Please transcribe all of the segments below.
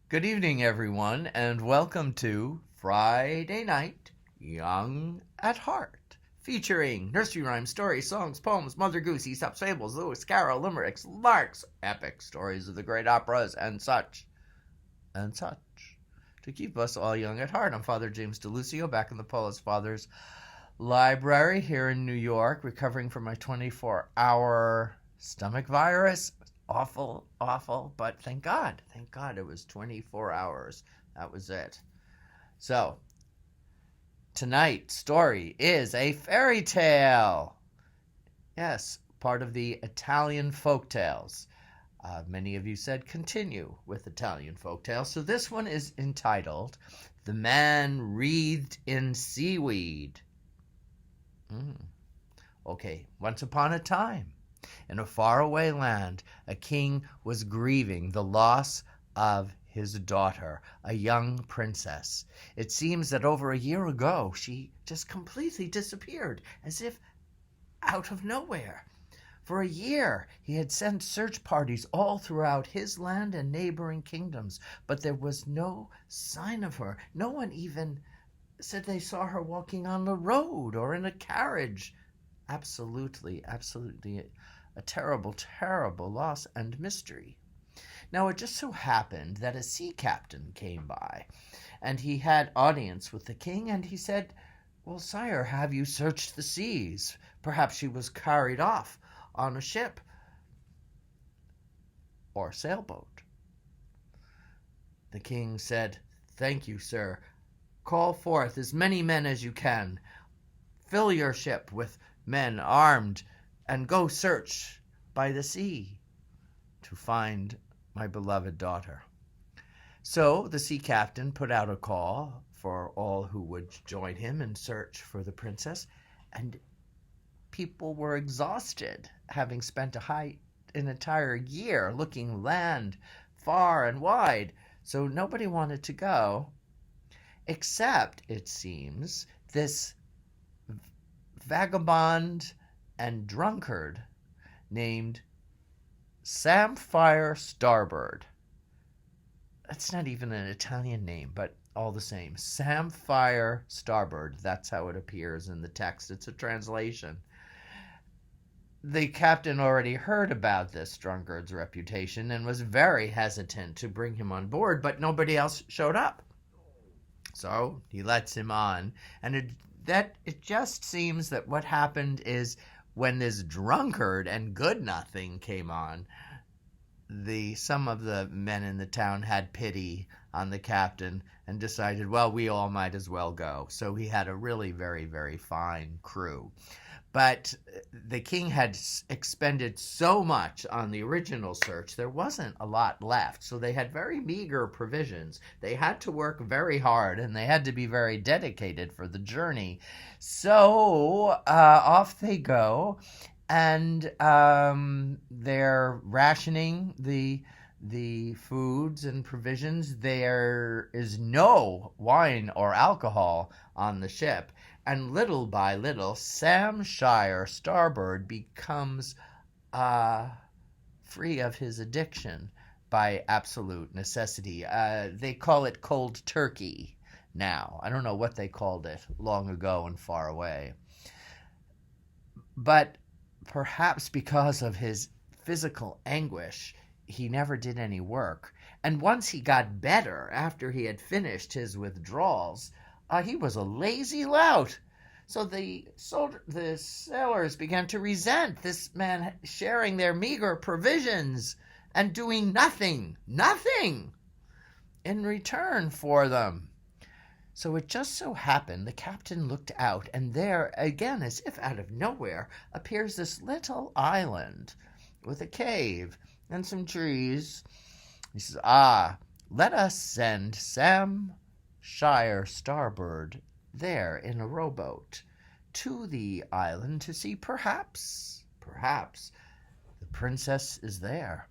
Good evening, everyone, and welcome to Friday Night Young at Heart, featuring nursery rhymes, stories, songs, poems, Mother Goose, Aesop's fables, Lewis Carroll, limericks, larks, epic stories of the great operas, and such, and such. To keep us all young at heart, I'm Father James DiLuzio, back in the Paulist Fathers Library here in New York, recovering from my 24-hour stomach virus. Awful, awful, but thank God it was 24 hours. That was it. So, tonight's story is a fairy tale. Yes, part of the Italian folk tales. Many of you said continue with Italian folk tales, so this one is entitled The Man Wreathed in Seaweed. Okay, once upon a time, in a faraway land, a king was grieving the loss of his daughter, a young princess. It seems that over a year ago, she just completely disappeared, as if out of nowhere. For a year, he had sent search parties all throughout his land and neighboring kingdoms, but there was no sign of her. No one even said they saw her walking on the road or in a carriage. Absolutely a terrible, terrible loss and mystery. Now, it just so happened that a sea captain came by, and he had audience with the king, and he said, "Well, sire, have you searched the seas? Perhaps she was carried off on a ship or sailboat." The king said, "Thank you, sir. Call forth as many men as you can. Fill your ship with men armed, and go search by the sea to find my beloved daughter." So the sea captain put out a call for all who would join him in search for the princess, and people were exhausted, having spent an entire year looking land far and wide, so nobody wanted to go, except, it seems, this vagabond and drunkard named Samphire Starboard. That's not even an Italian name, but all the same. Samphire Starboard. That's how it appears in the text. It's a translation. The captain already heard about this drunkard's reputation and was very hesitant to bring him on board, but nobody else showed up. So he lets him on, and it just seems that what happened is when this drunkard and good-nothing came on, some of the men in the town had pity on the captain and decided, well, we all might as well go. So he had a really very, very fine crew. But the king had expended so much on the original search, there wasn't a lot left. So they had very meager provisions. They had to work very hard, and they had to be very dedicated for the journey. So off they go, and they're rationing the foods and provisions. There is no wine or alcohol on the ship. And little by little, Samphire Starboard becomes free of his addiction by absolute necessity. They call it cold turkey now. I don't know what they called it long ago and far away. But perhaps because of his physical anguish, he never did any work. And once he got better, after he had finished his withdrawals, he was a lazy lout. So the sailors began to resent this man sharing their meager provisions and doing nothing in return for them. So it just so happened the captain looked out, and there, again, as if out of nowhere, appears this little island with a cave and some trees. He says, let us send Samphire Starboard there in a rowboat to the island to see perhaps the princess is there.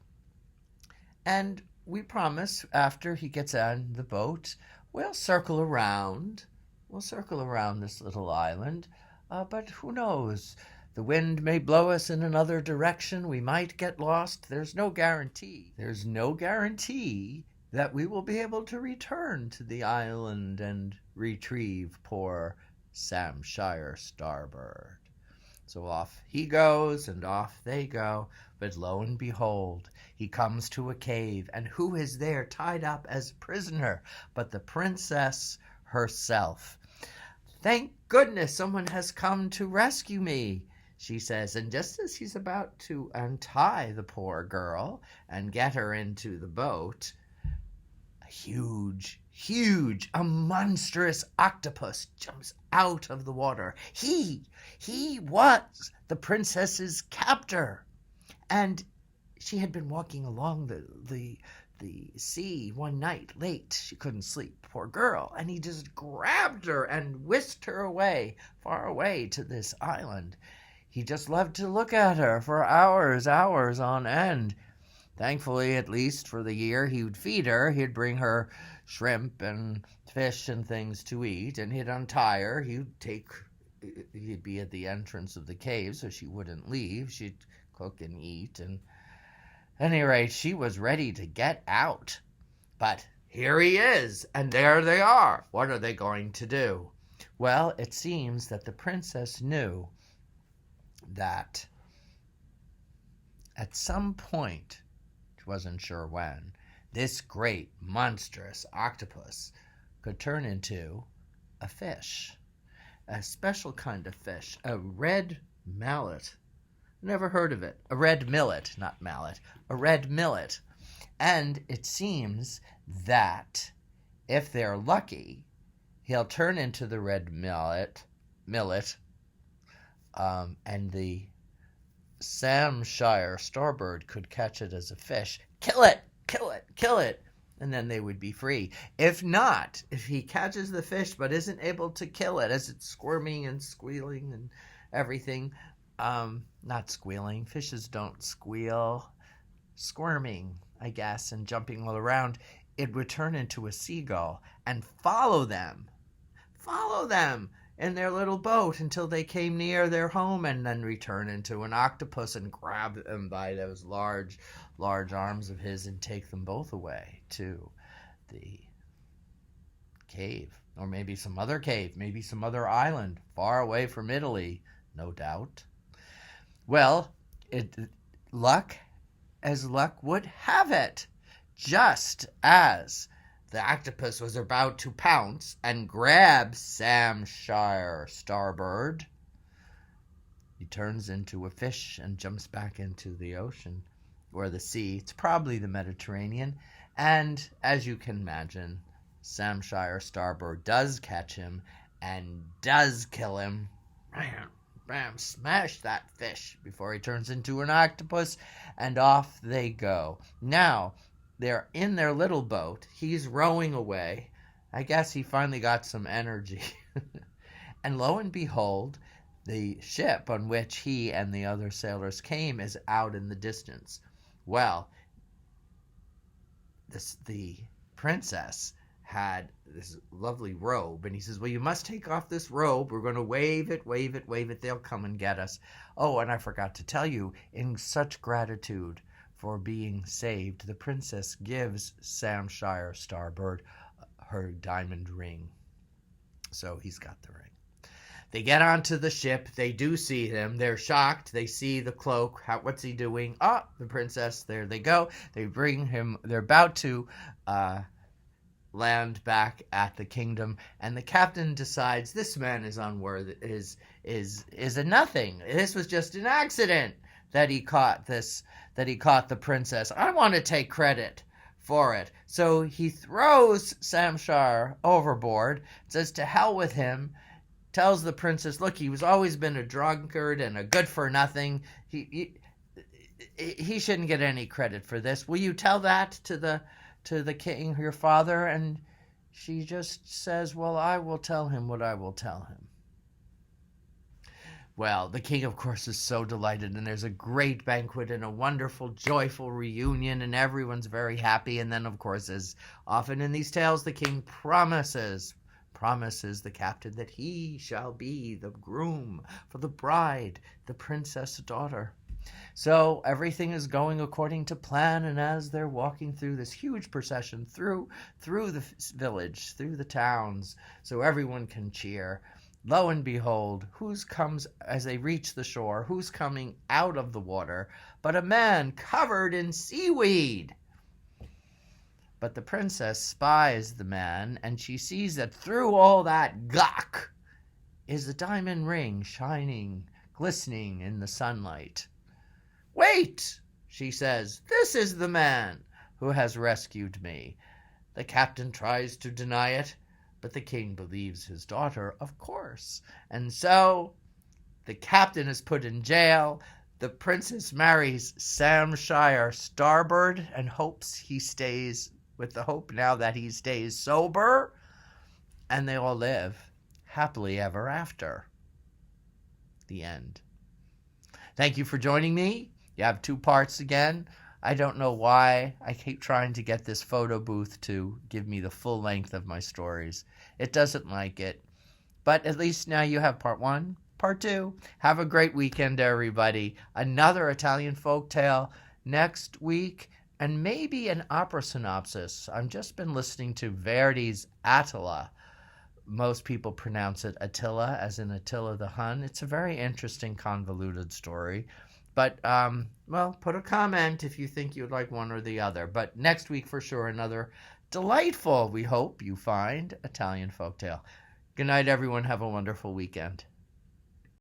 And we promise after he gets on the boat, we'll circle around this little island, but who knows? The wind may blow us in another direction. We might get lost. There's no guarantee that we will be able to return to the island and retrieve poor Sam Shire Starbird. So off he goes, and off they go. But lo and behold, he comes to a cave, and who is there tied up as prisoner but the princess herself? "Thank goodness someone has come to rescue me," she says, and just as he's about to untie the poor girl and get her into the boat, a monstrous octopus jumps out of the water. He was the princess's captor, and she had been walking along the sea one night late. She couldn't sleep, poor girl, and he just grabbed her and whisked her away, far away to this island. He just loved to look at her for hours on end. Thankfully, at least for the year, he would feed her. He'd bring her shrimp and fish and things to eat, and he'd untie her. He'd be at the entrance of the cave so she wouldn't leave. She'd cook and eat, and at any rate, she was ready to get out. But here he is, and there they are. What are they going to do? Well, it seems that the princess knew that at some point, she wasn't sure when, this great monstrous octopus could turn into a fish, a special kind of fish, a red mallet. Never heard of it. A red millet, not mallet, a red millet. And it seems that if they're lucky, he'll turn into the red millet, and the Sam Shire Starbird could catch it as a fish, kill it, and then they would be free. If not, if he catches the fish but isn't able to kill it as it's squirming and squealing and everything, not squealing, fishes don't squeal, squirming, I guess, and jumping all around, it would turn into a seagull and follow them in their little boat until they came near their home, and then return into an octopus and grab them by those large arms of his and take them both away to the cave, or maybe some other cave, maybe some other island far away from Italy, no doubt. Well, luck would have it, just as the octopus was about to pounce and grab Sam Shire Starbird, he turns into a fish and jumps back into the ocean or the sea. It's probably the Mediterranean. And as you can imagine, Sam Shire Starbird does catch him and does kill him. Bam, smash that fish before he turns into an octopus, and off they go. Now, they're in their little boat. He's rowing away. I guess he finally got some energy. And lo and behold, the ship on which he and the other sailors came is out in the distance. Well, the princess had this lovely robe, and he says, well, you must take off this robe. We're going to wave it. They'll come and get us. Oh, and I forgot to tell you, in such gratitude for being saved, the princess gives Sam Shire Starbird her diamond ring. So he's got the ring. They get onto the ship. They do see him. They're shocked. They see the cloak. What's he doing? The princess. There they go. They bring him. They're about to land back at the kingdom, and the captain decides this man is unworthy, is a nothing. This was just an accident that he caught the princess. I want to take credit for it. So he throws Sam Shire overboard, says to hell with him, tells the princess, look, he was always been a drunkard and a good for nothing. He shouldn't get any credit for this. Will you tell that to the king, your father? And she just says, well, I will tell him what I will tell him. Well, the king, of course, is so delighted, and there's a great banquet and a wonderful, joyful reunion, and everyone's very happy. And then, of course, as often in these tales, the king promises the captain that he shall be the groom for the bride, the princess daughter. So everything is going according to plan, and as they're walking through this huge procession through the village, through the towns, so everyone can cheer, lo and behold, who's comes as they reach the shore, who's coming out of the water but a man covered in seaweed. But the princess spies the man, and she sees that through all that gawk is a diamond ring shining, glistening in the sunlight. "Wait," she says, "this is the man who has rescued me." The captain tries to deny it, but the king believes his daughter, of course. And so the captain is put in jail. The princess marries Sam Shire Starbird and hopes he stays, with the hope now that he stays sober. And they all live happily ever after. The end. Thank you for joining me. You have 2 parts again. I don't know why I keep trying to get this photo booth to give me the full length of my stories. It doesn't like it. But at least now you have part 1, part 2. Have a great weekend, everybody. Another Italian folktale next week, and maybe an opera synopsis. I've just been listening to Verdi's Attila. Most people pronounce it Attila, as in Attila the Hun. It's a very interesting, convoluted story. But, well, put a comment if you think you'd like one or the other. But next week, for sure, another delightful, we hope you find, Italian folktale. Good night, everyone. Have a wonderful weekend.